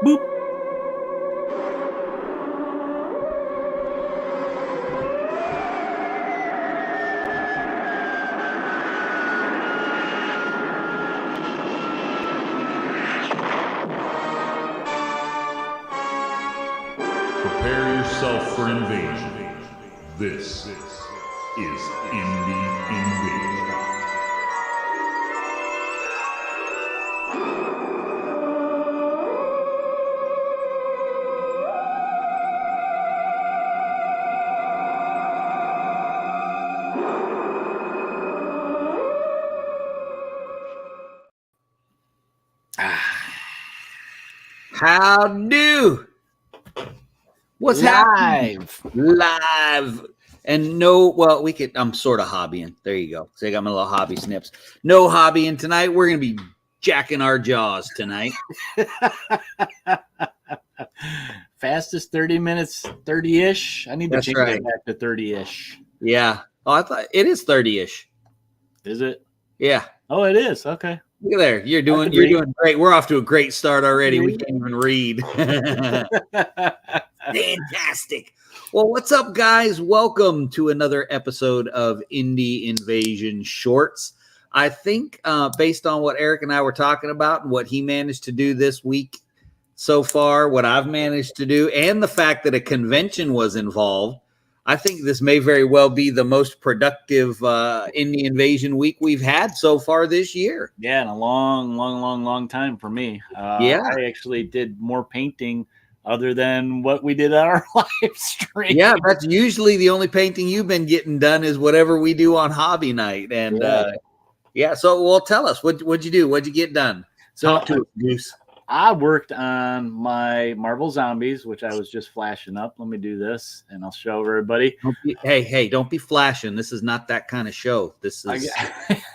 Boop. Prepare yourself for invasion. This is Indie Invasion. How do? What's happening? Live. And no, well, we could, I'm sort of hobbying. There you go. So I got my little hobby snips. No hobbying tonight. We're going to be jacking our jaws tonight. Fastest 30 minutes, 30-ish. I need to That's change right. that back to 30-ish. Yeah. Oh, I thought it is 30-ish. Is it? Yeah. Oh, it is. Okay. Look at there. You're doing great. We're off to a great start already. We can't even read. Fantastic. Well, what's up, guys? Welcome to another episode of Indie Invasion Shorts. I think based on what Eric and I were talking about and what he managed to do this week so far, what I've managed to do, and the fact that a convention was involved, I think this may very well be the most productive Indie Invasion week we've had so far this year. Yeah, in a long time for me. Yeah. I actually did more painting other than what we did on our live stream. Yeah, that's usually the only painting you've been getting done is whatever we do on hobby night. And so well, tell us, what'd you do? What'd you get done? So Talk to us, Goose. I worked on my Marvel Zombies, which I was just flashing up. Let me do this, and I'll show everybody. Hey, don't be flashing. This is not that kind of show. This is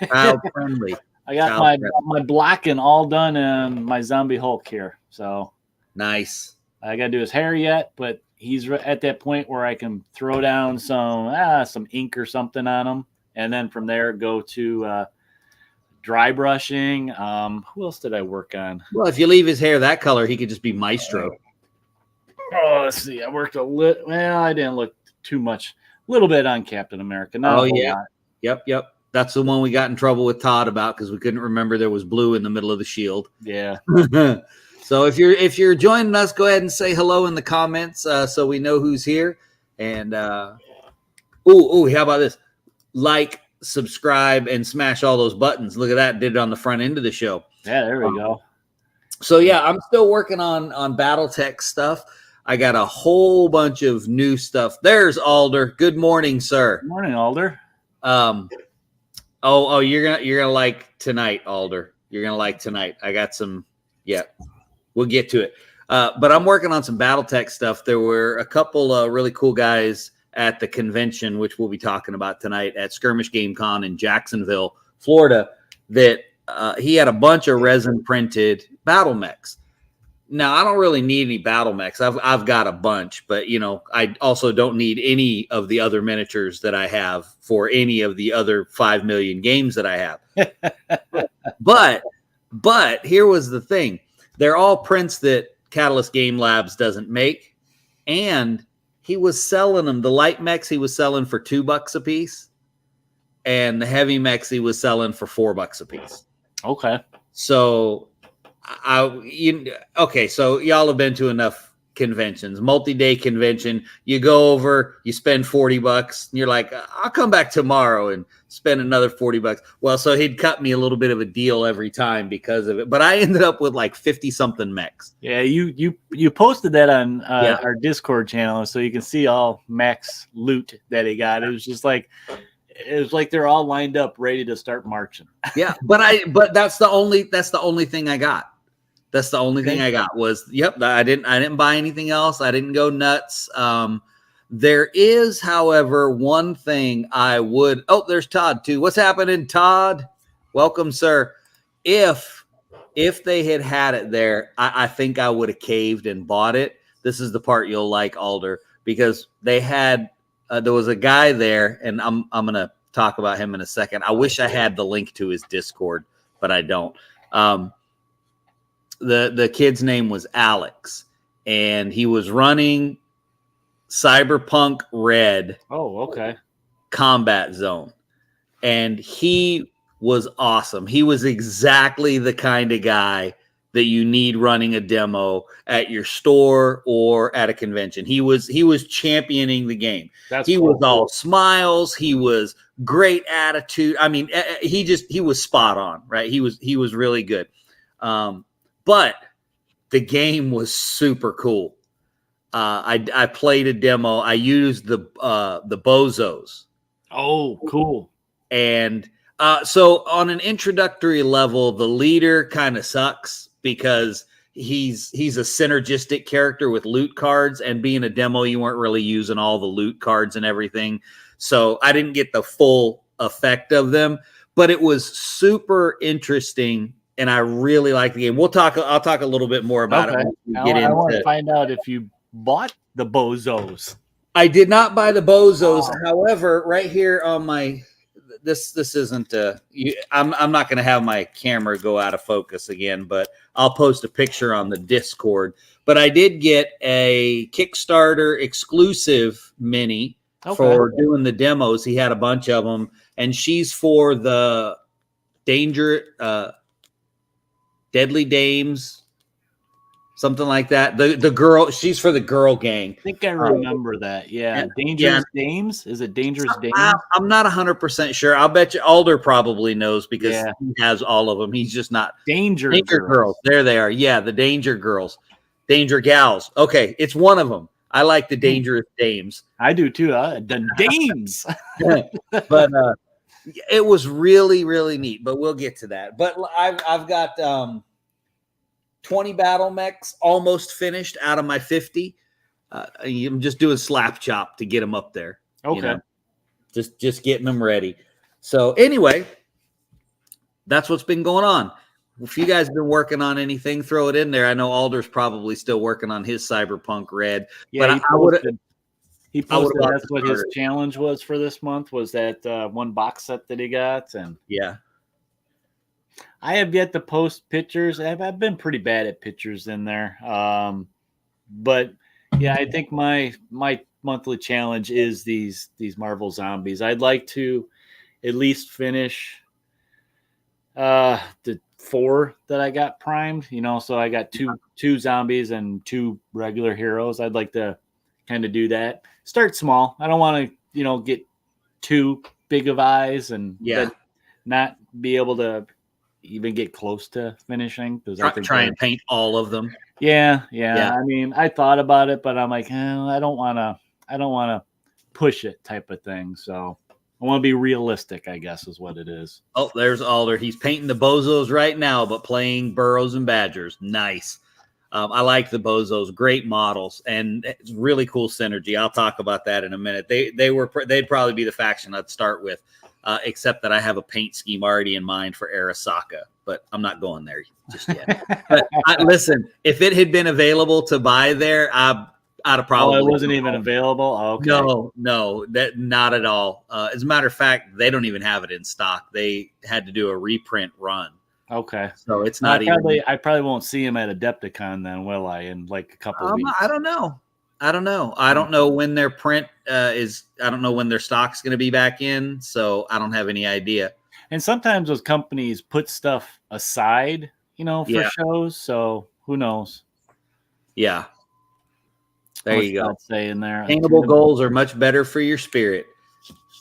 child friendly. I got my blocking all done and my Zombie Hulk here. So nice. I got to do his hair yet, but he's at that point where I can throw down some ink or something on him, and then from there go to dry brushing. Who else did I work on? Well, if you leave his hair that color, he could just be Maestro. Oh, let's see. I worked a little. Well, I didn't look too much. A little bit on Captain America. Not Yep. That's the one we got in trouble with Todd about because we couldn't remember there was blue in the middle of the shield. Yeah. So if you're joining us, go ahead and say hello in the comments so we know who's here. And how about this? Like, subscribe, and smash all those buttons. Look at that. Did it on the front end of the show. Yeah, there we go. So yeah, I'm still working on BattleTech stuff. I got a whole bunch of new stuff. There's Alder. Good morning, sir. Good morning, Alder. You're gonna like tonight, Alder. You're gonna like tonight. I got some. Yeah, we'll get to it. But I'm working on some BattleTech stuff. There were a couple really cool guys at the convention, which we'll be talking about tonight at Skirmish Game Con in Jacksonville, Florida, that he had a bunch of resin printed battle mechs. Now, I don't really need any battle mechs. I've got a bunch, but I also don't need any of the other miniatures that I have for any of the other 5 million games that I have. But here was the thing. They're all prints that Catalyst Game Labs doesn't make, and he was selling them. The light mechs he was selling for $2 a piece, and the heavy mechs he was selling for $4 a piece. Okay. So, so y'all have been to enough conventions, multi-day convention. You go over, you spend $40, and you're like, I'll come back tomorrow and spend another $40. Well, so he'd cut me a little bit of a deal every time because of it. But I ended up with like 50-something mechs. Yeah, you posted that on our Discord channel, so you can see all Max loot that he got. It was just like they're all lined up, ready to start marching. Yeah, but that's the only thing I got. That's the only thing I got was, I didn't buy anything else. I didn't go nuts. There is, however, one thing I would, there's Todd too. What's happening, Todd? Welcome, sir. If they had it there, I think I would have caved and bought it. This is the part you'll like, Alder, because they had, there was a guy there, and I'm going to talk about him in a second. I wish I had the link to his Discord, but I don't. The kid's name was Alex, and he was running Cyberpunk Red. Oh, okay. Combat Zone, and he was awesome. He was exactly the kind of guy that you need running a demo at your store or at a convention. He was championing the game. He was all smiles. He was great attitude. I mean, he was spot on, right? He was really good. But the game was super cool. I played a demo. I used the bozos. Oh, cool. And so on an introductory level, the leader kind of sucks because he's a synergistic character with loot cards, and being a demo, you weren't really using all the loot cards and everything. So I didn't get the full effect of them, but it was super interesting, and I really like the game. I'll talk a little bit more about it. I want to find out if you bought the bozos. I did not buy the bozos. Wow. However, right here on my this isn't I'm not going to have my camera go out of focus again, but I'll post a picture on the Discord. But I did get a Kickstarter exclusive mini for doing the demos. He had a bunch of them, and she's for the Deadly Dames. Something like that. The girl, she's for the girl gang. I think I remember that. Yeah. Dangerous Dames? Is it Dangerous Dames? I'm not 100% sure. I'll bet you Alder probably knows because he has all of them. He's just not. Danger Girls. There they are. Yeah, the Danger Girls. Danger Gals. Okay, it's one of them. I like the Dangerous Dames. I do too. The Dames. But it was really, really neat. But we'll get to that. But I've got 20 battle mechs almost finished out of my 50. I'm just doing slap chop to get them up there. Okay. You know? Just getting them ready. So anyway, that's what's been going on. If you guys have been working on anything, throw it in there. I know Alder's probably still working on his Cyberpunk Red. Yeah, but he posted that's what his challenge was for this month, was that one box set that he got. And yeah. I have yet to post pictures. I've been pretty bad at pictures in there. But yeah, I think my monthly challenge is these Marvel Zombies. I'd like to at least finish the 4 that I got primed, so I got two zombies and 2 regular heroes. I'd like to kind of do that. Start small. I don't want to, get too big of eyes and not be able to even get close to finishing, because I think try and paint all of them. Yeah. I mean, I thought about it, but I'm like, I don't want to push it type of thing. So I want to be realistic, I guess, is what it is. Oh, there's Alder. He's painting the bozos right now, but playing burros and badgers. Nice. I like the bozos. Great models, and it's really cool synergy. I'll talk about that in a minute. They'd probably be the faction I'd start with. Except that I have a paint scheme already in mind for Arasaka, but I'm not going there just yet. But listen, if it had been available to buy there, I'd have probably. Oh, it wasn't even available. Oh, okay. No, that not at all. As a matter of fact, they don't even have it in stock. They had to do a reprint run. Okay, so it's not I probably won't see him at Adepticon then, will I? In like a couple of weeks. I don't know. I don't know when their print is. I don't know when their stock's going to be back in. So I don't have any idea. And sometimes those companies put stuff aside, for shows. So who knows? Yeah. There you go. Say in there, attainable goals are much better for your spirit.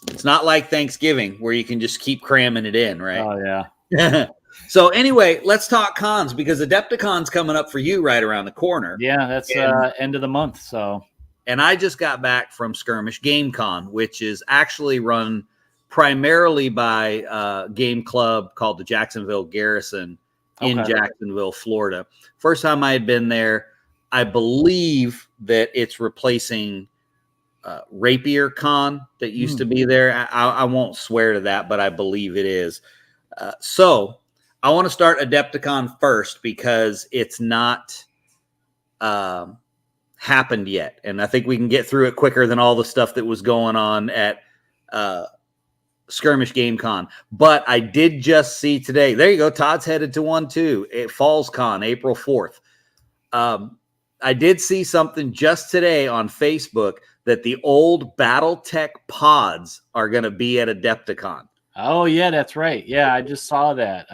It's not like Thanksgiving where you can just keep cramming it in, right? Oh yeah. So anyway, let's talk cons, because Adepticon's coming up for you right around the corner. Yeah, that's end of the month. So, and I just got back from Skirmish Game Con, which is actually run primarily by a game club called the Jacksonville Garrison in Jacksonville, Florida. First time I had been there. I believe that it's replacing Rapier Con that used to be there. I won't swear to that, but I believe it is. So I want to start Adepticon first because it's not happened yet. And I think we can get through it quicker than all the stuff that was going on at Skirmish Game Con. But I did just see today. There you go. Todd's headed to one too. At Falls Con, April 4th. I did see something just today on Facebook that the old BattleTech pods are going to be at Adepticon. Oh yeah, that's right. Yeah, I just saw that.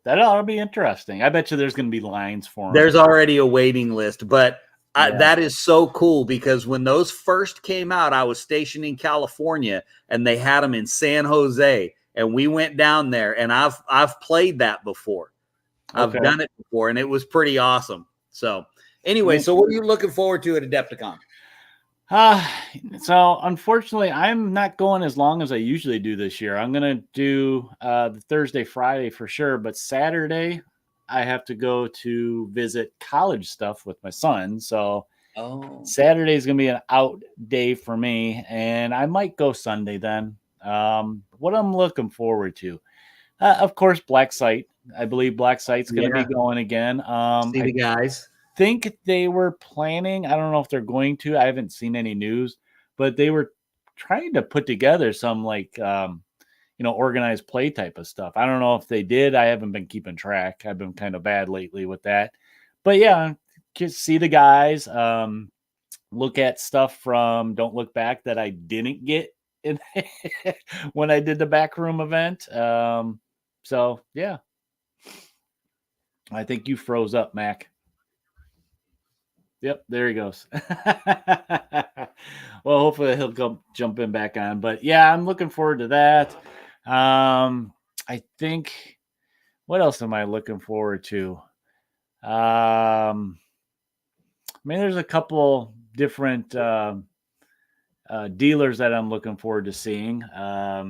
That'll be interesting. I bet you there's going to be lines for them. There's already a waiting list, but that is so cool because when those first came out, I was stationed in California and they had them in San Jose, and we went down there, and I've played that before. I've done it before, and it was pretty awesome. So anyway, so what are you looking forward to at Adepticon? So unfortunately, I'm not going as long as I usually do this year. I'm going to do the Thursday, Friday for sure. But Saturday, I have to go to visit college stuff with my son. So Saturday is going to be an out day for me. And I might go Sunday then. What I'm looking forward to, of course, Black Site. I believe Black Site's going to be going again. See the guys. Think they were planning, I don't know if they're going to, I haven't seen any news, but they were trying to put together some organized play type of stuff. I don't know if they did. I haven't been keeping track. I've been kind of bad lately with that, but yeah, just see the guys, look at stuff from Don't Look Back that I didn't get in when I did the backroom event. So yeah, I think you froze up, Mac. Yep, there he goes. Well, hopefully he'll go jump in back on. But yeah, I'm looking forward to that. I think, what else am I looking forward to? I mean, there's a couple different dealers that I'm looking forward to seeing.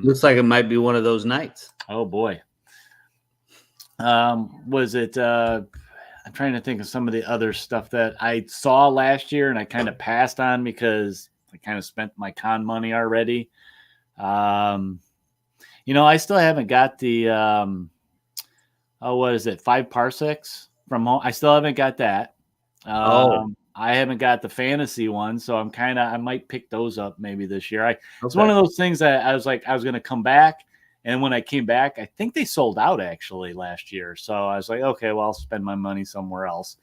Looks like it might be one of those nights. Oh boy. Was it I'm trying to think of some of the other stuff that I saw last year and I kind of passed on because I kind of spent my con money already. I still haven't got the, what is it? 5 parsecs from home. I still haven't got that. I haven't got the fantasy one. So I might pick those up maybe this year. It's one of those things that I was like, I was going to come back. And when I came back, I think they sold out actually last year. So I was like, okay, well, I'll spend my money somewhere else.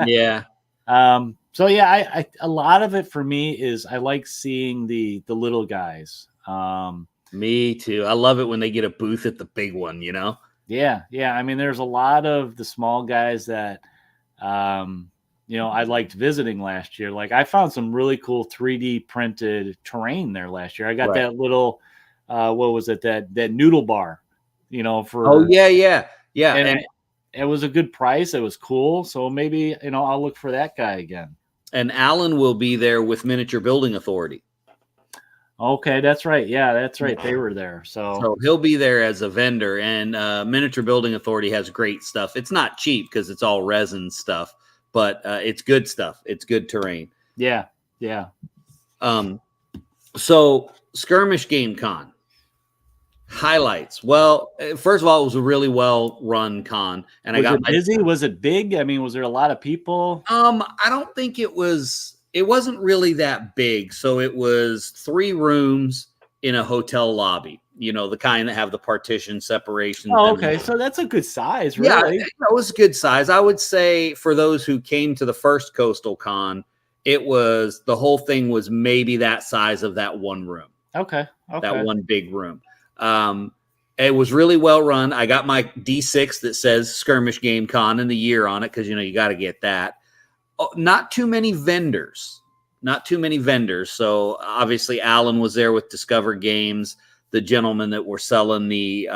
Yeah. So yeah, a lot of it for me is I like seeing the little guys. Me too. I love it when they get a booth at the big one, Yeah. Yeah. I mean, there's a lot of the small guys that, I liked visiting last year. Like I found some really cool 3D printed terrain there last year. I got that little, what was it? That noodle bar, for. Yeah. And it was a good price. It was cool. So maybe, I'll look for that guy again. And Alan will be there with Miniature Building Authority. Okay. That's right. Yeah, that's right. They were there. So he'll be there as a vendor, and Miniature Building Authority has great stuff. It's not cheap because it's all resin stuff, but it's good stuff. It's good terrain. Yeah. Yeah. So Skirmish Game Con. Highlights. Well, first of all, it was a really well-run con, and I got busy. Was it big? I mean, was there a lot of people? I don't think it was. It wasn't really that big. So it was 3 rooms in a hotel lobby. The kind that have the partition separation. Oh, okay. So that's a good size, really. Yeah, it was a good size. I would say for those who came to the first Coastal Con, the whole thing was maybe that size of that one room. Okay. That one big room. It was really well run. I got my D6 that says Skirmish Game Con and the year on it because you got to get that. Not too many vendors. So obviously Alan was there with Discover Games, the gentlemen that were selling the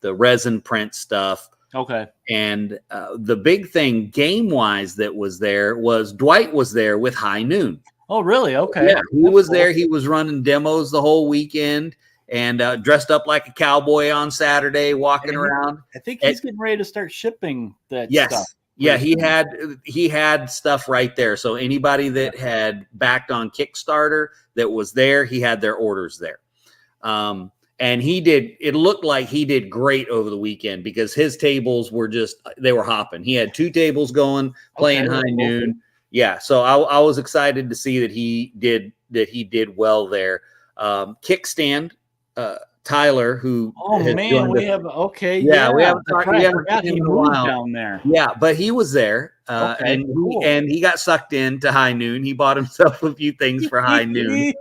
resin print stuff. Okay. And the big thing game wise that was there was Dwight was there with High Noon. Oh, really? Okay. Yeah, he was there. He was running demos the whole weekend. And dressed up like a cowboy on Saturday, walking around. I think he's getting ready to start shipping that stuff. Yeah, he had stuff right there. So anybody that had backed on Kickstarter that was there, he had their orders there. And it looked like he did great over the weekend because his tables were they were hopping. He had 2 tables going, playing High Noon. Yeah, so I was excited to see that he did well there. Kickstand Tyler, who has man, joined we us. have okay. Yeah, we haven't That's talked. right. We I haven't forgot seen he him in a moved while. down there. Yeah, but he was there, Okay, cool. and he got sucked into High Noon. He bought himself a few things for High Noon,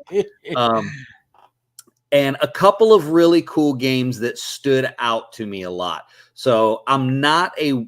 and a couple of really cool games that stood out to me a lot. So I'm not a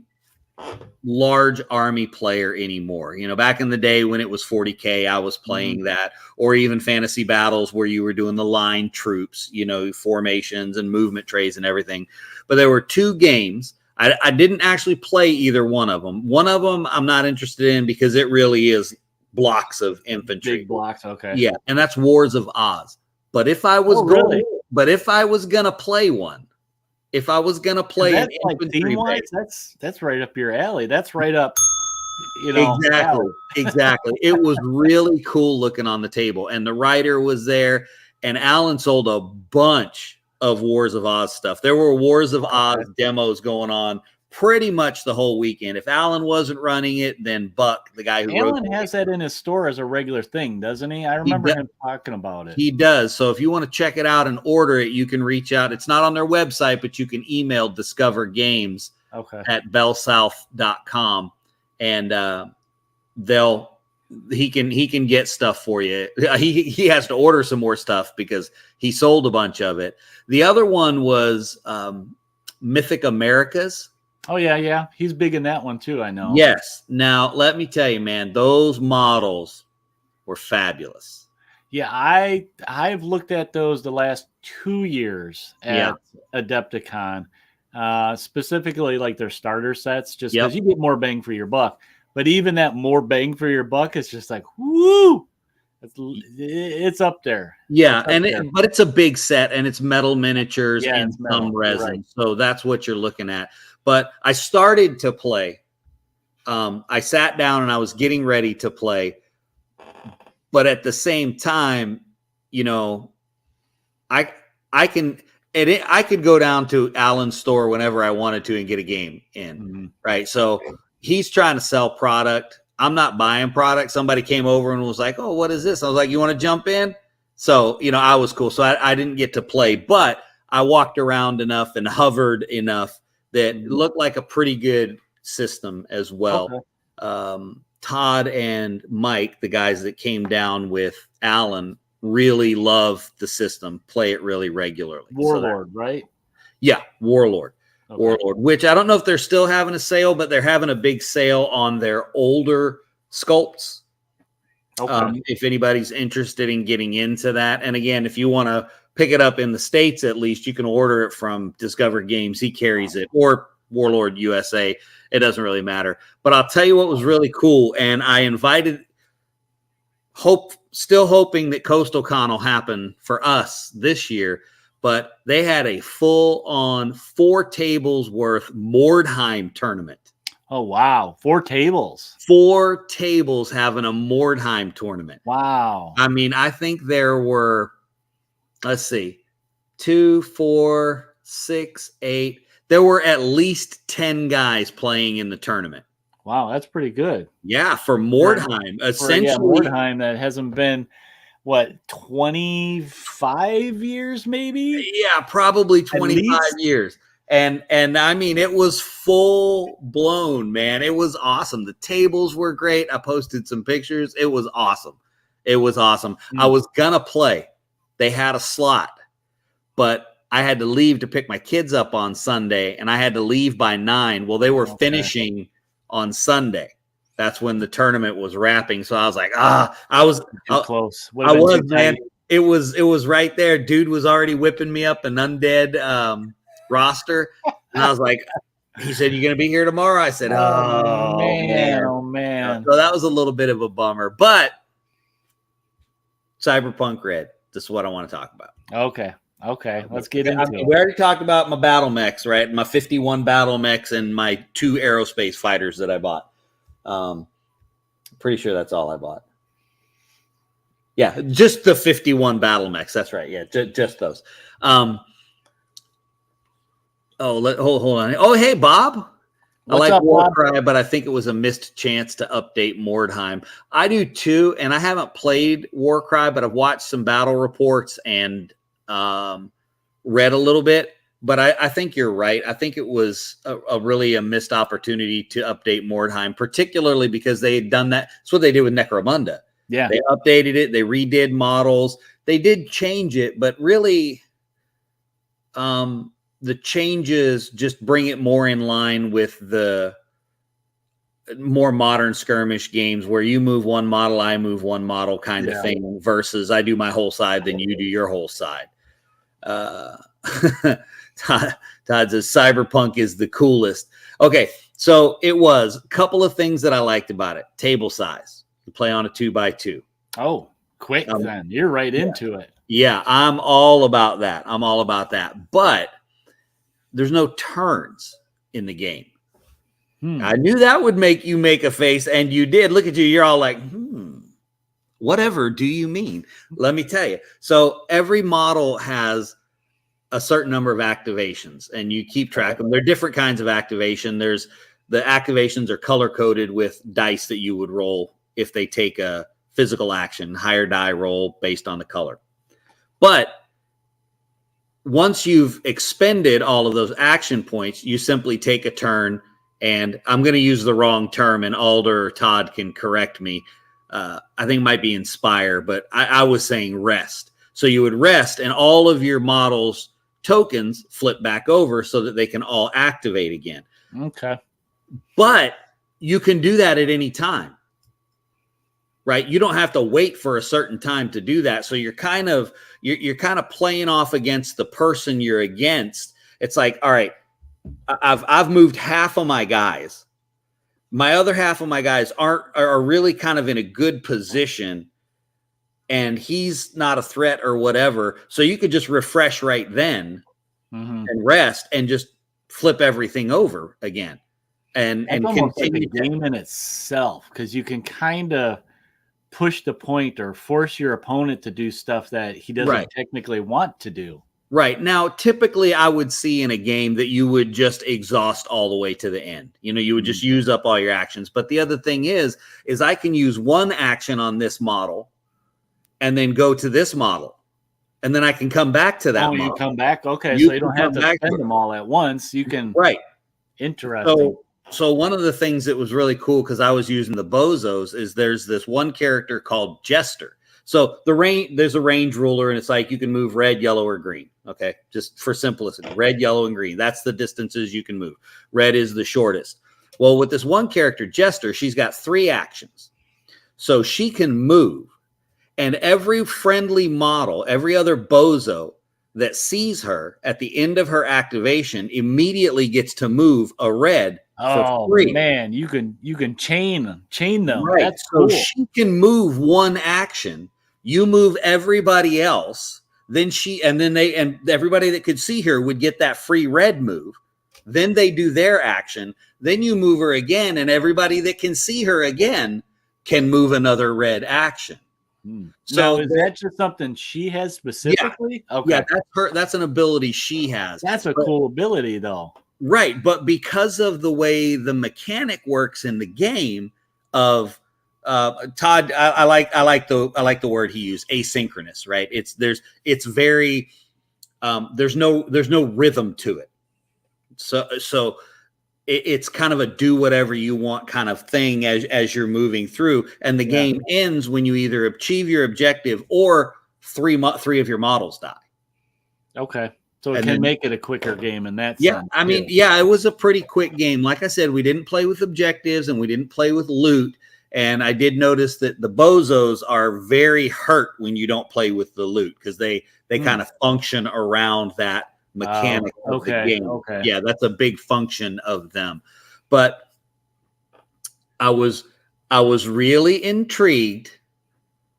large army player anymore. You know, back in the day when it was 40K, I was playing that, or even fantasy battles where you were doing the line troops, you know, formations and movement trays and everything. But there were two games. I didn't actually play either one of them. One of them I'm not interested in because it really is blocks of infantry. Big blocks, okay. Yeah, and that's Wars of Oz. But if I was gonna play one, if I was gonna play an infantry base, that's right up your alley. That's right up, you know. Exactly. It was really cool looking on the table, and the writer was there, and Alan sold a bunch of Wars of Oz stuff. There were Wars of Oz demos going on pretty much the whole weekend. If Alan wasn't running it, then Buck, the guy who Alan has that in his store as a regular thing, doesn't he? I remember him talking about it. He does. So if you want to check it out and order it, you can reach out. It's not on their website, but you can email Discover Games at bellsouth.com, and he can get stuff for you. He has to order some more stuff because he sold a bunch of it. The other one was Mythic Americas. Oh, yeah. He's big in that one, too, I know. Yes. Now, let me tell you, man, those models were fabulous. Yeah, I've looked at those the last 2 years at Adepticon, specifically like their starter sets, just because you get more bang for your buck. But even that more bang for your buck is just like, woo! It's up there. Yeah, but it's a big set, and it's metal miniatures and some resin. Right. So that's what you're looking at. But I started to play. I sat down and I was getting ready to play. But at the same time, you know, I could go down to Alan's store whenever I wanted to and get a game in, right? So he's trying to sell product. I'm not buying product. Somebody came over and was like, "Oh, what is this?" I was like, "You want to jump in?" So, you know, I was cool. So I didn't get to play, but I walked around enough and hovered enough that looked like a pretty good system as well. Okay. Todd and Mike, the guys that came down with Alan, really love the system, play it really regularly. Warlord, right? Yeah, Warlord. Okay. Warlord, which I don't know if they're still having a sale, but they're having a big sale on their older sculpts. Okay. If anybody's interested in getting into that. And again, if you want to pick it up in the States, at least you can order it from Discover Games. He carries it, or Warlord USA. It doesn't really matter. But I'll tell you what was really cool. And I invited, still hoping that Coastal Con will happen for us this year. But they had a full-on 4 tables worth Mordheim tournament. Oh, wow. 4 tables. 4 tables having a Mordheim tournament. Wow. I mean, I think there were, let's see, 2, 4, 6, 8. There were at least 10 guys playing in the tournament. Wow, that's pretty good. Yeah, for Mordheim. Essentially, Mordheim that hasn't been, what, 25 years maybe? Yeah, probably 25 years. And I mean, it was full blown, man. It was awesome. The tables were great. I posted some pictures. It was awesome. I was going to play. They had a slot, but I had to leave to pick my kids up on Sunday, and I had to leave by 9. Well, they were finishing on Sunday. That's when the tournament was wrapping. So I was like, I was too close. I was, man. It was right there. Dude was already whipping me up an undead roster. And I was like, he said, "You going to be here tomorrow?" I said, oh man. So that was a little bit of a bummer, but Cyberpunk Red, this is what I want to talk about. Okay. Let's get into it. We already talked about my battle mechs, right? My 51 battle mechs and my 2 aerospace fighters that I bought. Pretty sure that's all I bought. Yeah, just the 51 battle mechs. That's right. Yeah, just those. Hold on. Oh, hey, Bob. What's I like up, Warcry, but I think it was a missed chance to update Mordheim. I do too, and I haven't played Warcry, but I've watched some battle reports, and red a little bit. But I think you're right. I think it was really a missed opportunity to update Mordheim, particularly because they had done that. That's what they did with Necromunda. Yeah. They updated it. They redid models. They did change it, but really the changes just bring it more in line with the more modern skirmish games where you move one model, I move one model kind of thing versus I do my whole side, then you do your whole side. Todd says Cyberpunk is the coolest. Okay, so it was a couple of things that I liked about it. Table size. You play on a 2x2. Oh, quick then. You're right into it. Yeah, I'm all about that. But there's no turns in the game. I knew that would make you make a face, and you did. Look at you. You're all like, whatever do you mean? Let me tell you. So every model has a certain number of activations, and you keep track of them. There are different kinds of activation. There's the activations are color-coded with dice that you would roll if they take a physical action, higher die roll based on the color. But once you've expended all of those action points, you simply take a turn, and I'm going to use the wrong term, and Alder or Todd can correct me. I think it might be inspire, but I was saying rest. So you would rest, and all of your models' tokens flip back over so that they can all activate again. Okay. But you can do that at any time, right? You don't have to wait for a certain time to do that. So you're kind of playing off against the person you're against. It's like, all right, I've moved half of my guys. My other half of my guys are really kind of in a good position, and he's not a threat or whatever. So you could just refresh right then and rest and just flip everything over again. And almost like a continue game in itself, because you can kind of push the point or force your opponent to do stuff that he doesn't technically want to do. Right. Now, typically I would see in a game that you would just exhaust all the way to the end. You know, you would just use up all your actions. But the other thing is I can use one action on this model and then go to this model. And then I can come back to that model. You come back? Okay, so you don't have to spend them all at once. You can. Right. Interesting. So one of the things that was really cool, because I was using the bozos, is there's this one character called Jester. So there's a range ruler, and it's like you can move red, yellow, or green. Okay, just for simplicity, red, yellow, and green. That's the distances you can move. Red is the shortest. Well, with this one character, Jester, she's got 3 actions. So she can move, and every friendly model, every other bozo that sees her at the end of her activation immediately gets to move a red. Oh man, you can chain them. Right. That's cool. So she can move one action. You move everybody else. Then everybody that could see her would get that free red move. Then they do their action. Then you move her again, and everybody that can see her again can move another red action. So is that just something she has specifically? Yeah. Okay. Yeah, that's an ability she has. That's a cool ability, though. Right, but because of the way the mechanic works in the game of Todd, I like the word he used, asynchronous. Right, it's very there's no rhythm to it. So it's kind of a do whatever you want kind of thing as you're moving through, and the game ends when you either achieve your objective or three of your models die. Okay. So it can make it a quicker game in that sense. Yeah, I mean, it was a pretty quick game. Like I said, we didn't play with objectives and we didn't play with loot. And I did notice that the bozos are very hurt when you don't play with the loot, because they kind of function around that mechanic of the game. Okay. Yeah, that's a big function of them. But I was really intrigued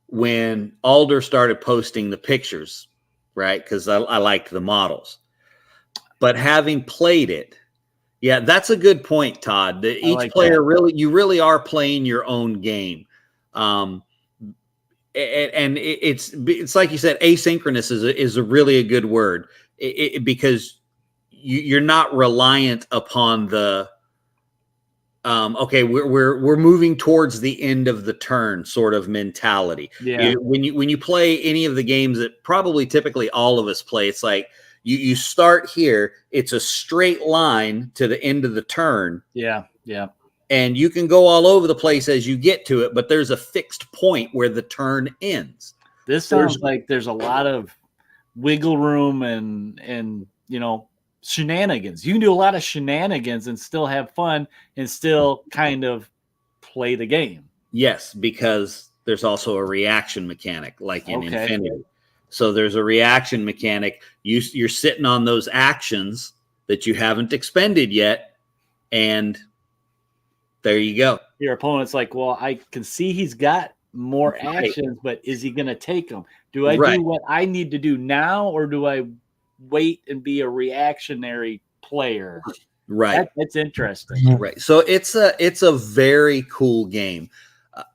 when Alder started posting the pictures. Right, because I liked the models, but having played it, that's a good point, Todd. That each player really are playing your own game, and it's like you said, asynchronous is a really good word, because you're not reliant upon the we're moving towards the end of the turn sort of mentality. Yeah. When you play any of the games that probably typically all of us play, it's like You start here. It's a straight line to the end of the turn. Yeah. And you can go all over the place as you get to it, but there's a fixed point where the turn ends. This sounds like there's a lot of wiggle room and shenanigans. You can do a lot of shenanigans and still have fun and still kind of play the game. Yes, because there's also a reaction mechanic like in Infinity. So there's a reaction mechanic. You're sitting on those actions that you haven't expended yet, and there you go. Your opponent's like, well, I can see he's got more actions, but is he going to take them? Do I do what I need to do now, or do I wait and be a reactionary player? Right. That's interesting. Right. So it's a very cool game.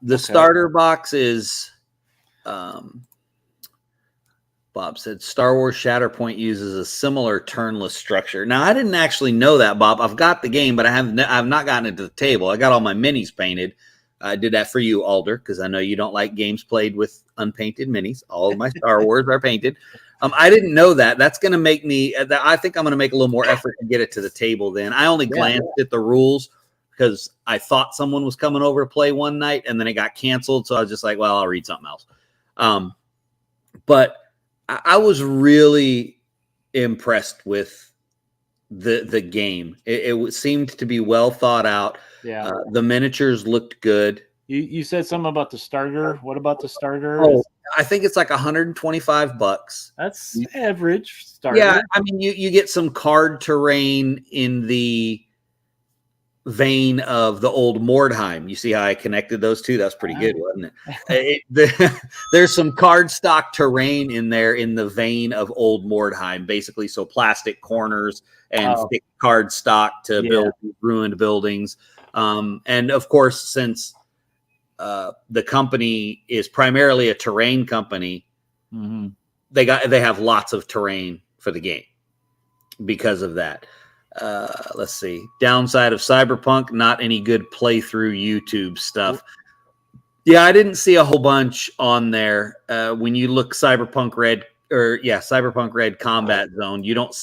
The starter box is, Bob said, Star Wars Shatterpoint uses a similar turnless structure. Now, I didn't actually know that, Bob. I've got the game, but I've not gotten it to the table. I got all my minis painted. I did that for you, Alder, because I know you don't like games played with unpainted minis. All of my Star Wars are painted. I didn't know that. That's going to make me. I think I'm going to make a little more effort to get it to the table. Then I only glanced at the rules because I thought someone was coming over to play one night, and then it got canceled. So I was just like, well, I'll read something else. But I was really impressed with the game. It seemed to be well thought out. Yeah. The miniatures looked good. You said something about the starter. What about the starter? Oh, I think it's like $125. That's average starter. Yeah, I mean, you get some card terrain in the vein of the old Mordheim. You see how I connected those two? That's pretty good, wasn't it? There's some card stock terrain in there in the vein of old Mordheim, basically. So plastic corners and thick card stock to build ruined buildings. And of course, since the company is primarily a terrain company, they have lots of terrain for the game because of that. Let's see. Downside of Cyberpunk, not any good playthrough YouTube stuff. Yeah, I didn't see a whole bunch on there. When you look Cyberpunk Red Combat Zone, you don't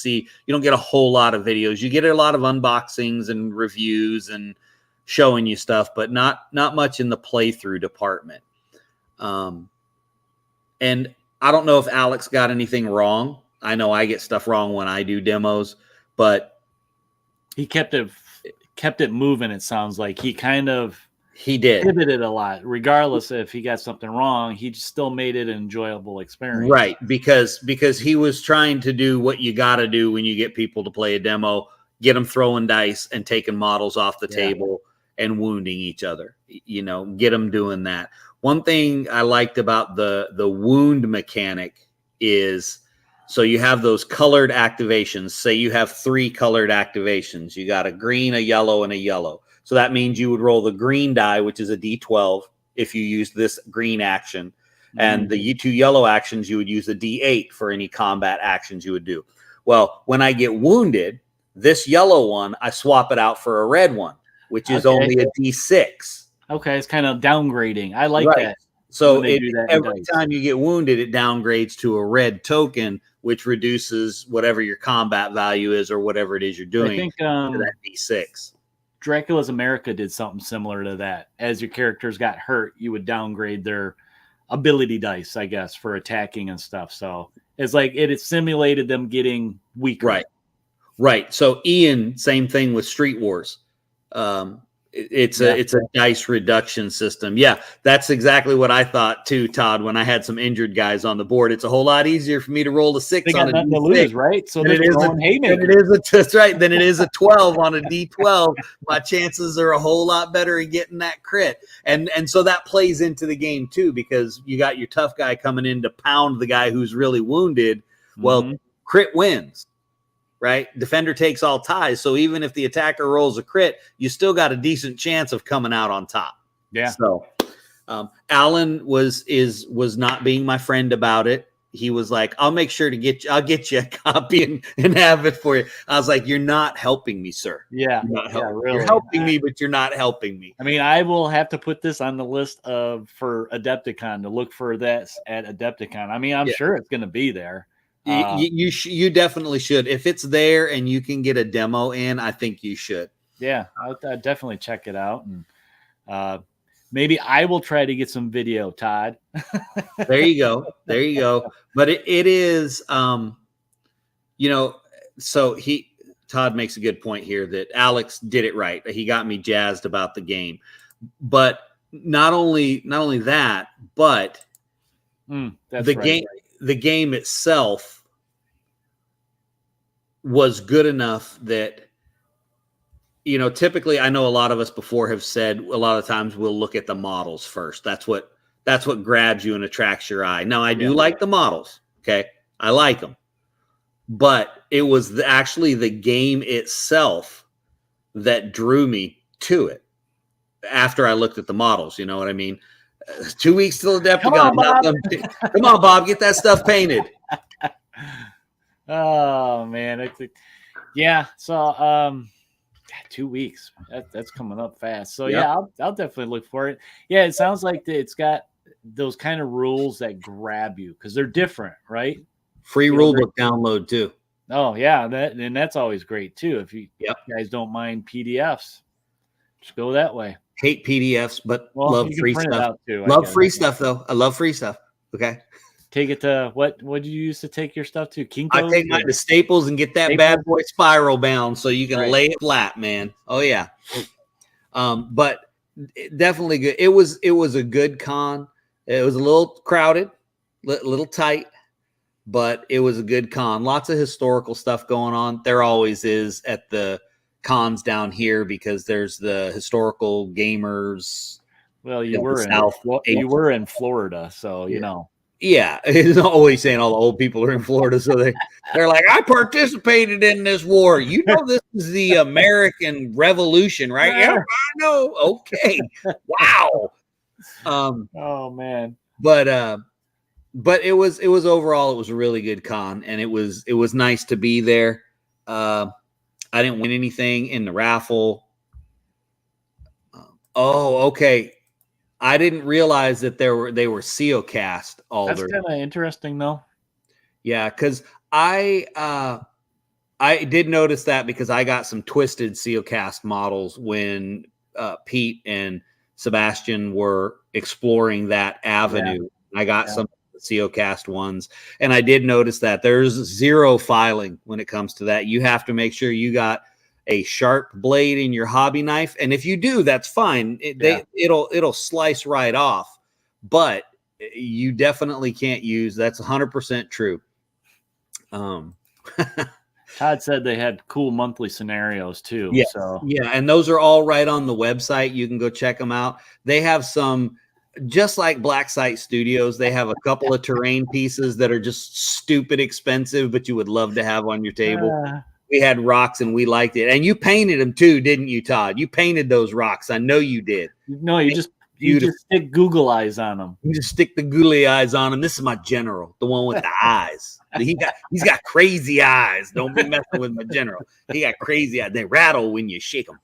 get a whole lot of videos. You get a lot of unboxings and reviews and showing you stuff, but not much in the playthrough department. And I don't know if Alex got anything wrong. I know I get stuff wrong when I do demos, but he kept it moving. It sounds like he did pivoted a lot, regardless if he got something wrong. He still made it an enjoyable experience, right? Because he was trying to do what you got to do when you get people to play a demo: get them throwing dice and taking models off the table and wounding each other. Get them doing that. One thing I liked about the wound mechanic is, so you have those colored activations. Say you have 3 colored activations. You got a green, a yellow, and a yellow. So that means you would roll the green die, which is a D12, if you use this green action. And the 2 yellow actions, you would use a D8 for any combat actions you would do. Well, when I get wounded, this yellow one, I swap it out for a red one, which is only a D6. Okay, it's kind of downgrading. I like that. So every time you get wounded, it downgrades to a red token, which reduces whatever your combat value is or whatever it is you're doing. I think to that D6. Dracula's America did something similar to that. As your characters got hurt, you would downgrade their ability dice, I guess, for attacking and stuff. So it's like it simulated them getting weaker. Right. So Ian, same thing with Street Wars. It's a dice reduction system. Yeah, that's exactly what I thought too, Todd. When I had some injured guys on the board, it's a whole lot easier for me to roll a 6 on a D6, to lose, right? So that's right. Then it is a 12 on a D12. My chances are a whole lot better in getting that crit, and so that plays into the game too, because you got your tough guy coming in to pound the guy who's really wounded. Well, crit wins. Right? Defender takes all ties. So even if the attacker rolls a crit, you still got a decent chance of coming out on top. Yeah. So Alan was not being my friend about it. He was like, I'll make sure to I'll get you a copy and have it for you. I was like, you're not helping me, sir. Yeah. Really. You're helping me, but you're not helping me. I mean, I will have to put this on the list for Adepticon to look for this at Adepticon. I mean, I'm sure it's going to be there. You definitely should. If it's there and you can get a demo in, I think you should. Yeah, I'll definitely check it out, and maybe I will try to get some video, Todd. There you go. But it is, so Todd makes a good point here that Alex did it right. He got me jazzed about the game, but not only that, but the game itself was good enough that, typically I know a lot of us before have said a lot of times we'll look at the models first. That's what grabs you and attracts your eye. Now I do like the models. Okay. I like them, but it was actually the game itself that drew me to it after I looked at the models. You know what I mean? 2 weeks till the Adepticon. Come on, Bob, get that stuff painted. Oh man. So, 2 weeks. That's coming up fast. So yeah, I'll definitely look for it. Yeah, it sounds like it's got those kind of rules that grab you because they're different, right? Free rulebook download too. Oh yeah, that's always great too. If you guys don't mind PDFs, just go that way. Hate PDFs, but love free stuff. Love free stuff though. I love free stuff. Okay. Take it to what did you use to take your stuff to? Kinko's? I take mine to Staples and get that bad boy spiral bound so you can lay it flat, man. Oh yeah. But definitely good. It was a good con. It was a little crowded, little tight, but it was a good con. Lots of historical stuff going on. There always is at the cons down here because there's the historical gamers. Well, you were in Florida, so you know. Yeah, it's always saying all the old people are in Florida, so they're like, I participated in this war. This is the American Revolution, right? Yeah, I know. Okay, wow. Oh man, but it was overall it was a really good con, and it was nice to be there. I didn't win anything in the raffle. Okay. I didn't realize that they were COcast, Alder. That's kind of interesting, though. Yeah, because I did notice that because I got some twisted COcast models when Pete and Sebastian were exploring that avenue. Yeah. I got some COcast ones, and I did notice that there's zero filing when it comes to that. You have to make sure you got a sharp blade in your hobby knife, and if you do, that's fine. It'll slice right off, but you definitely can't use. That's 100% true. Todd said they had cool monthly scenarios too. Yeah, so and those are all right on the website. You can go check them out. They have some, just like Black Site Studios. They have a couple of terrain pieces that are just stupid expensive, but you would love to have on your table. We had rocks and we liked it. And you painted them too, didn't you, Todd? You painted those rocks. I know you did. No, you just stick Google eyes on them. You just stick the googly eyes on them. This is my general, the one with the eyes. He's got crazy eyes. Don't be messing with my general. He got crazy eyes. They rattle when you shake them.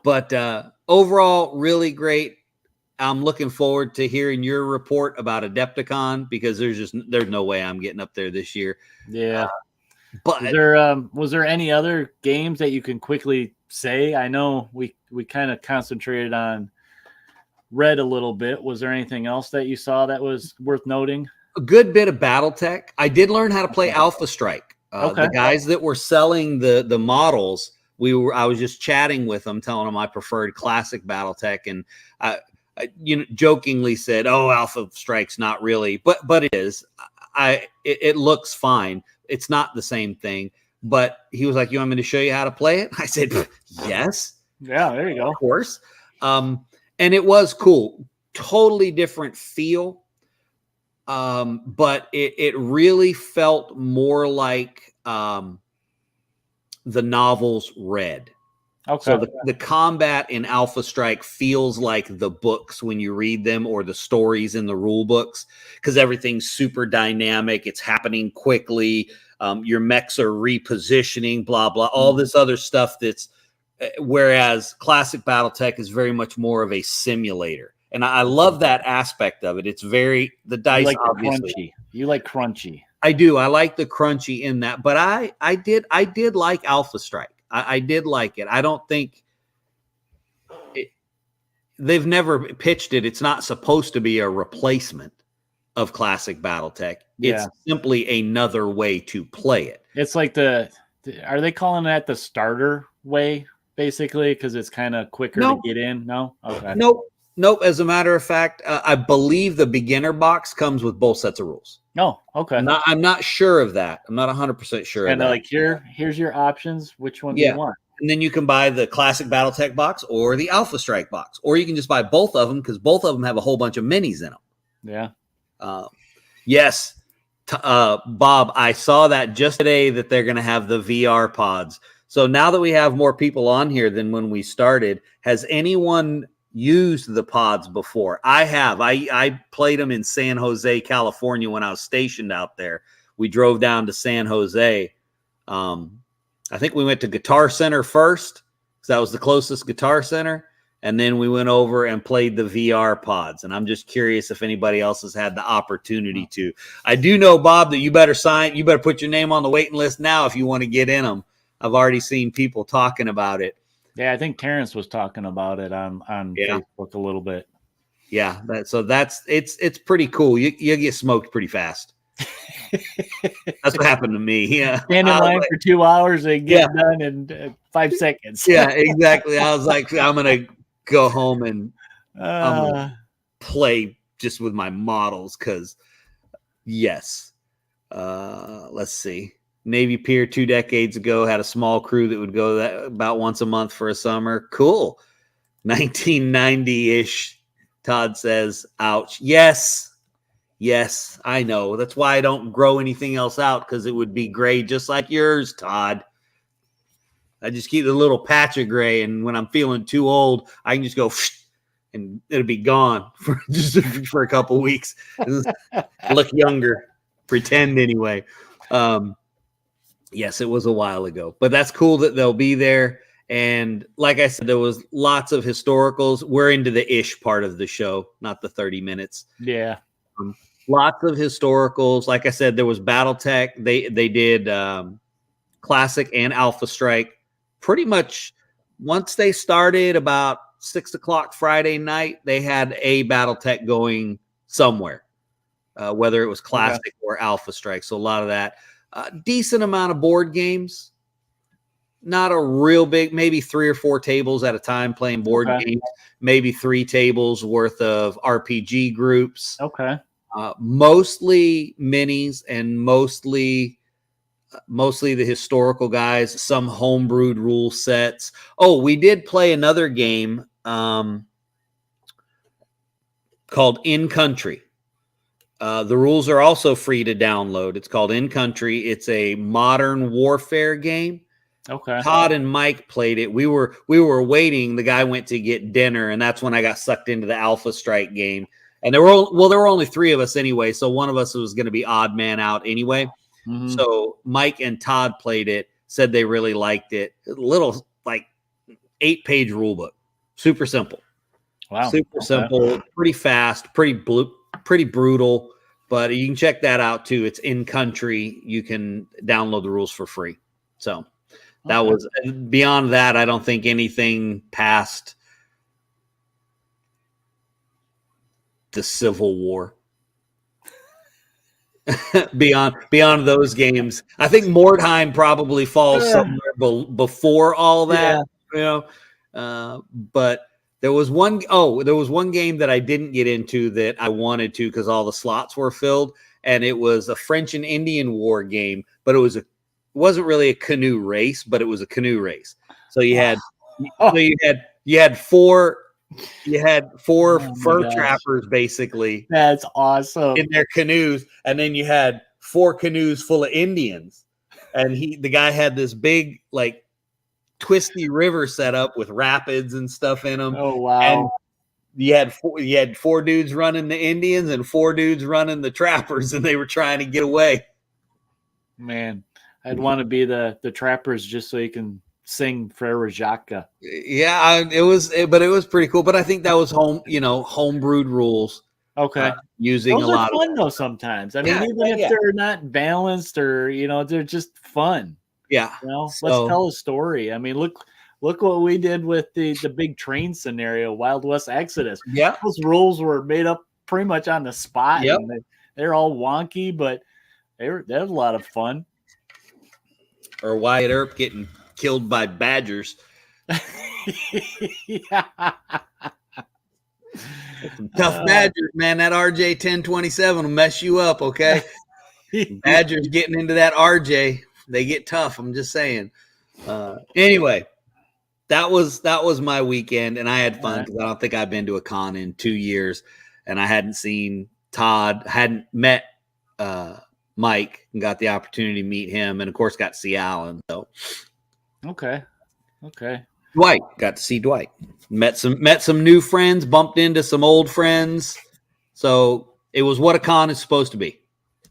But overall, really great. I'm looking forward to hearing your report about Adepticon because there's no way I'm getting up there this year. Yeah. But was there any other games that you can quickly say? I know we kind of concentrated on Red a little bit. Was there anything else that you saw that was worth noting? A good bit of BattleTech. I did learn how to play Alpha Strike. The guys that were selling the models, I was just chatting with them, telling them I preferred classic BattleTech, and jokingly said, "Oh, Alpha Strike's not really," but it is. It looks fine. It's not the same thing. But he was like, "You want me to show you how to play it?" I said, "Yes." Yeah, there you go. Of course. And it was cool. Totally different feel. But it really felt more like the novels Red. Okay. So the combat in Alpha Strike feels like the books when you read them, or the stories in the rule books, because everything's super dynamic. It's happening quickly. Your mechs are repositioning, blah, blah, all this other stuff whereas classic BattleTech is very much more of a simulator. And I love that aspect of it. It's the dice, like obviously. You like crunchy. I do. I like the crunchy in that, but I did like Alpha Strike. I did like it. I don't think they've never pitched it. It's not supposed to be a replacement of classic BattleTech. Yeah. It's simply another way to play it. It's like are they calling that the starter way, basically? Because it's kind of quicker to get in? No? Okay. Nope. As a matter of fact, I believe the beginner box comes with both sets of rules. No, okay. I'm not sure of that. I'm not 100% sure of that. Like, here's your options. Which one do you want? And then you can buy the classic BattleTech box or the Alpha Strike box, or you can just buy both of them because both of them have a whole bunch of minis in them. Yeah. Yes, Bob, I saw that just today that they're going to have the VR pods. So now that we have more people on here than when we started, has anyone used the pods before? I have. I played them in San Jose, California when I was stationed out there. We drove down to San Jose. I think we went to Guitar Center first because that was the closest Guitar Center. And then we went over and played the VR pods. And I'm just curious if anybody else has had the opportunity to. I do know, Bob, that you better put your name on the waiting list now if you want to get in them. I've already seen people talking about it. Yeah, I think Terrence was talking about it on Facebook a little bit. Yeah, it's pretty cool. You get smoked pretty fast. That's what happened to me. Yeah, stand in line for 2 hours and get done in 5 seconds. Yeah, exactly. I was like, I'm gonna go home and I'm gonna play just with my models because, yes. Let's see. Navy Pier 2 decades ago had a small crew that would go about once a month for a summer. Cool. 1990-ish. Todd says, ouch. Yes, I know. That's why I don't grow anything else out, because it would be gray just like yours, Todd. I just keep the little patch of gray, and when I'm feeling too old, I can just go and it'll be gone for a couple weeks. Look younger. Pretend anyway. Yes, it was a while ago, but that's cool that they'll be there. And like I said, there was lots of historicals. We're into the ish part of the show, not the 30 minutes. Yeah. Lots of historicals. Like I said, there was BattleTech. They did Classic and Alpha Strike. Pretty much once they started about 6 o'clock Friday night, they had a BattleTech going somewhere, whether it was Classic or Alpha Strike. So a lot of that. Decent amount of board games. Not a real big, maybe 3 or 4 tables at a time playing board games. Maybe 3 tables worth of RPG groups. Okay. Mostly minis and mostly the historical guys. Some homebrewed rule sets. Oh, we did play another game called In Country. The rules are also free to download. It's called In Country. It's a modern warfare game. Okay. Todd and Mike played it. We were waiting. The guy went to get dinner, and that's when I got sucked into the Alpha Strike game. And there were only 3 of us anyway, so one of us was going to be odd man out anyway. Mm-hmm. So Mike and Todd played it, said they really liked it. A little, like, 8-page rule book. Super simple. Wow. Super simple, pretty fast, pretty brutal, but you can check that out too. It's In Country. You can download the rules for free. So that was beyond that. I don't think anything past the Civil War. beyond those games, I think Mordheim probably falls somewhere before all that. Yeah. But there was one game that I didn't get into that I wanted to because all the slots were filled, and it was a French and Indian War game, but it wasn't really a canoe race, but it was a canoe race. So you had four fur trappers basically. That's awesome. In their canoes, and then you had 4 canoes full of Indians, and the guy had this big like twisty river set up with rapids and stuff in them. Oh wow! And you had 4 dudes running the Indians and 4 dudes running the trappers, and they were trying to get away. Man, I'd want to be the trappers just so you can sing Frere Jacques. Yeah, it was pretty cool. But I think that was homebrewed rules. Okay. Using Those a are lot fun of though sometimes. I mean, Yeah, even if they're not balanced or they're just fun. Let's tell a story. I mean, look what we did with the big train scenario, Wild West Exodus. Yeah. Those rules were made up pretty much on the spot. Yep. And they're all wonky, but that was a lot of fun. Or Wyatt Earp getting killed by badgers. Yeah. Some tough badgers, man. That RJ 1027 will mess you up, okay? Badgers getting into that RJ, they get tough. I'm just saying. Anyway, that was my weekend, and I had fun because I don't think I've been to a con in 2 years, and I hadn't seen Todd, hadn't met Mike, and got the opportunity to meet him, and of course got to see Alan. So, okay. Dwight, got to see Dwight. Met some new friends, bumped into some old friends. So it was what a con is supposed to be.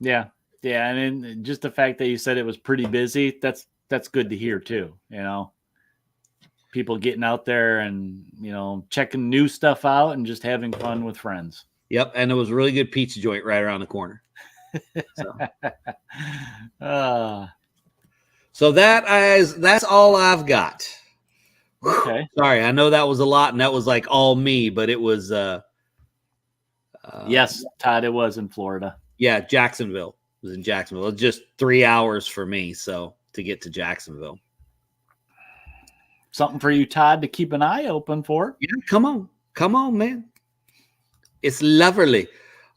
Yeah. And then just the fact that you said it was pretty busy, that's good to hear too. People getting out there and checking new stuff out and just having fun with friends. Yep, and it was a really good pizza joint right around the corner. So that's all I've got. Okay. Sorry, I know that was a lot, and that was like all me, but it was. Yes, Todd, it was in Florida. Yeah, Jacksonville. It was in Jacksonville. It was just 3 hours for me, so to get to Jacksonville. Something for you, Todd, to keep an eye open for. Yeah, come on, man. It's lovely.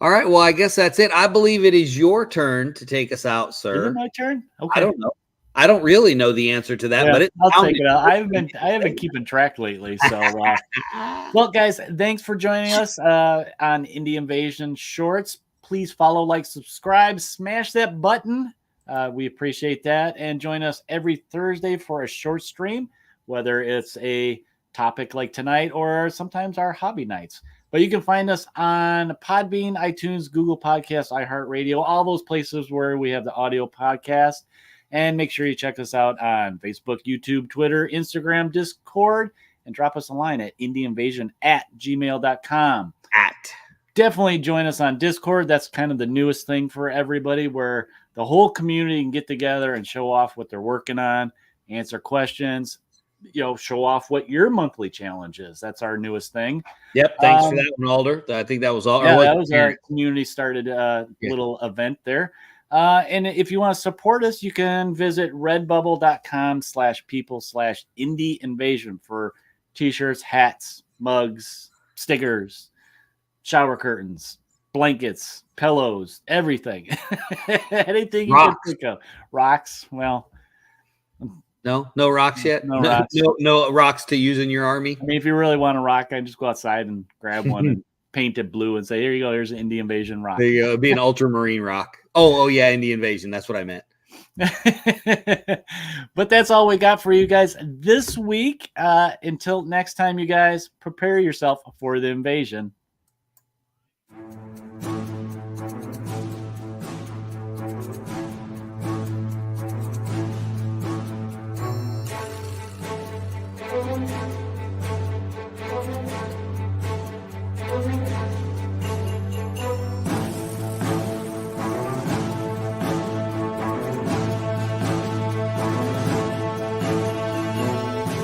All right, well, I guess that's it. I believe it is your turn to take us out, sir. Is it my turn? Okay. I don't know. I don't really know the answer to that, but I'll take it out. I haven't been keeping track lately. So, well, guys, thanks for joining us on Indie Invasion Shorts. Please follow, like, subscribe, smash that button. We appreciate that, and join us every Thursday for a short stream, whether it's a topic like tonight or sometimes our hobby nights. But you can find us on Podbean, iTunes, Google Podcasts, iHeartRadio, all those places where we have the audio podcast. And make sure you check us out on Facebook, YouTube, Twitter, Instagram, Discord, and drop us a line at indieinvasion@gmail.com. Definitely join us on Discord. That's kind of the newest thing for everybody, where the whole community can get together and show off what they're working on, answer questions, show off what your monthly challenge is. That's our newest thing. Yep. Thanks for that one, Alder. I think that was all. Yeah, that was our community started little event there. And if you want to support us, you can visit redbubble.com/people/indie invasion for t-shirts, hats, mugs, stickers, shower curtains, blankets, pillows, everything. Anything you can think of. Rocks. Well, no rocks yet. No rocks. No rocks to use in your army. I mean, if you really want a rock, I just go outside and grab one and paint it blue and say, "Here you go. Here's an Indie Invasion rock." There you go. It'd be an ultramarine rock. Oh yeah, Indie Invasion. That's what I meant. But that's all we got for you guys this week. Until next time, you guys, prepare yourself for the invasion.